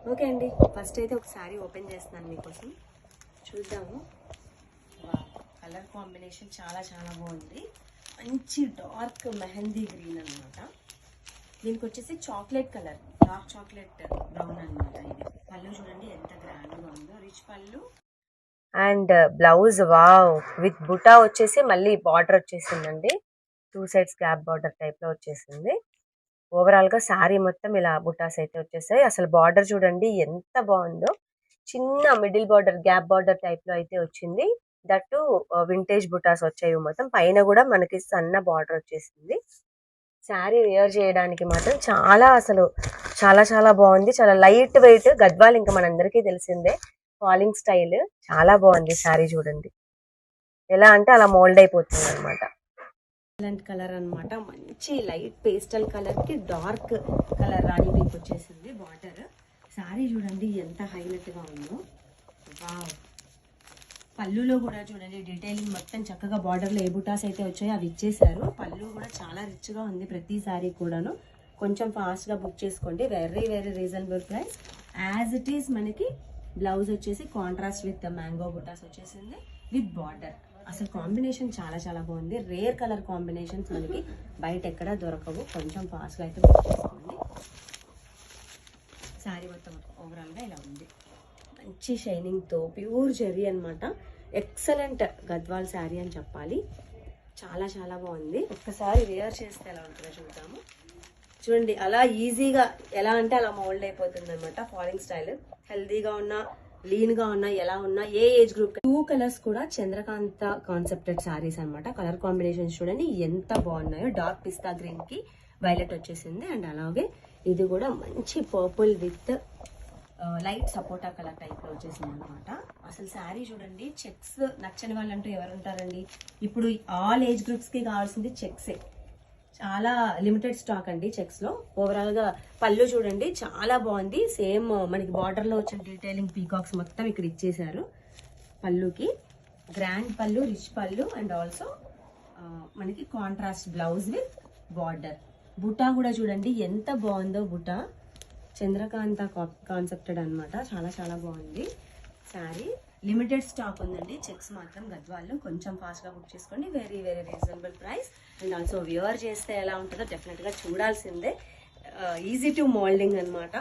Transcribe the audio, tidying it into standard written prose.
Okay అండి, first అయితే ఒక శారీ ఓపెన్ చేస్తున్నాను మీకోసం, చూద్దాము. కలర్ కాంబినేషన్ చాలా చాలా బాగుంది. మంచి డార్క్ మెహందీ గ్రీన్ అనమాట. దీనికి వచ్చేసి chocolate colour, dark chocolate brown అనమాట. ఇది పళ్ళు చూడండి ఎంత గ్రాండ్గా ఉందో, రిచ్ పళ్ళు. అండ్ బ్లౌజ్ వావ్ విత్ బుటా వచ్చేసి మళ్ళీ బార్డర్ వచ్చేసిందండి. 2 సైడ్స్ గ్యాప్ బార్డర్ టైప్ లో వచ్చేసింది. ఓవరాల్ గా శారీ మొత్తం ఇలా బుటాస్ అయితే వచ్చేసాయి. అసలు బార్డర్ చూడండి ఎంత బాగుందో. చిన్న middle border, gap border type లో అయితే వచ్చింది. దట్టు వింటేజ్ బుటాస్ వచ్చాయి. మొత్తం పైన కూడా మనకి సన్న బార్డర్ వచ్చేసింది. శారీ వేర్ చేయడానికి మాత్రం అసలు చాలా చాలా బాగుంది. చాలా లైట్ వెయిట్. గద్వాల్ ఇంకా మనందరికీ తెలిసిందే, ఫాలింగ్ స్టైల్. చాలా బాగుంది శారీ చూడండి. ఎలా అంటే అలా మోల్డ్ అయిపోతుంది అనమాట. ఎక్సలెంట్ కలర్ అనమాట. మంచి లైట్ పేస్టల్ కలర్ కి డార్క్ కలర్ రాణి పింక్ వచ్చేసింది బార్డర్. శారీ చూడండి ఎంత హైలైట్ గా ఉందో. వావ్, పళ్ళులో కూడా చూడండి డీటెయిలింగ్ మొత్తం చక్కగా బార్డర్ లో ఏ బుటాస్ అయితే వచ్చాయో అవి ఇచ్చేసారు. పళ్ళు కూడా చాలా రిచ్ గా ఉంది ప్రతి శారీ కూడాను. కొంచెం ఫాస్ట్ గా బుక్ చేసుకోండి. Very very reasonable price. As it is మనకి బ్లౌజ్ వచ్చేసి కాంట్రాస్ట్ విత్ మ్యాంగో బుటాస్ వచ్చేసింది విత్ బార్డర్. అసలు కాంబినేషన్ చాలా చాలా బాగుంది. రేర్ కలర్ కాంబినేషన్స్ మనకి బయట ఎక్కడా దొరకవు. కొంచెం ఫాస్ట్గా అయితే బుక్ చేసుకోండి. శారీ మొత్తం ఓవరాల్గా ఇలా ఉంది. మంచి షైనింగ్తో ప్యూర్ జెర్రీ అనమాట. ఎక్సలెంట్ గద్వాల్ శారీ అని చెప్పాలి. చాలా చాలా బాగుంది. ఒక్కసారి వేర్ చేస్తే ఎలా ఉంటుందో చూద్దాము. చూడండి అలా ఈజీగా ఎలా అంటే అలా మోల్డ్ అయిపోతుంది అనమాట. Falling style. హెల్దీగా ఉన్న, లీన్ గా ఉన్నా, ఎలా ఉన్నా, ఏ ఏజ్ గ్రూప్. 2 కలర్స్ కూడా చంద్రకాంత కాన్సెప్టెడ్ శారీస్ అనమాట. కలర్ కాంబినేషన్స్ చూడండి ఎంత బాగున్నాయో. డార్క్ పిస్తా గ్రీన్ కి వైలెట్ వచ్చేసింది. అండ్ అలాగే ఇది కూడా మంచి purple with light sapota colour type లో వచ్చేసింది అనమాట. అసలు శారీ చూడండి. చెక్స్ నచ్చని వాళ్ళంటూ ఎవరు ఉంటారండి? ఇప్పుడు ఆల్ ఏజ్ గ్రూప్స్ కి కావాల్సింది చెక్సే. చాలా లిమిటెడ్ స్టాక్ అండి చెక్స్ లో. ఓవరాల్ గా పళ్ళు చూడండి చాలా బాగుంది. సేమ్ మనకి బార్డర్ లో వచ్చిన డీటెయిలింగ్ పీకాక్స్ మొత్తం ఇక్కడ ఇచ్చేసారు. పళ్ళుకి గ్రాండ్ పళ్ళు, రిచ్ పళ్ళు. అండ్ ఆల్సో మనకి కాంట్రాస్ట్ బ్లౌజ్ విత్ బార్డర్. బుటా కూడా చూడండి ఎంత బాగుందో. బుటా చంద్రకాంత కాన్సెప్టెడ్ అనమాట. చాలా చాలా బాగుంది శారీ. లిమిటెడ్ స్టాక్ ఉందండి. చెక్స్ మాత్రం గద్వాల్లో. కొంచెం ఫాస్ట్ గా బుక్ చేసుకోండి. Very very reasonable price. And also viewer చేస్తే ఎలా ఉంటుందో డెఫినెట్ గా చూడాల్సిందే. ఈజీ టు మోల్డింగ్ అనమాట.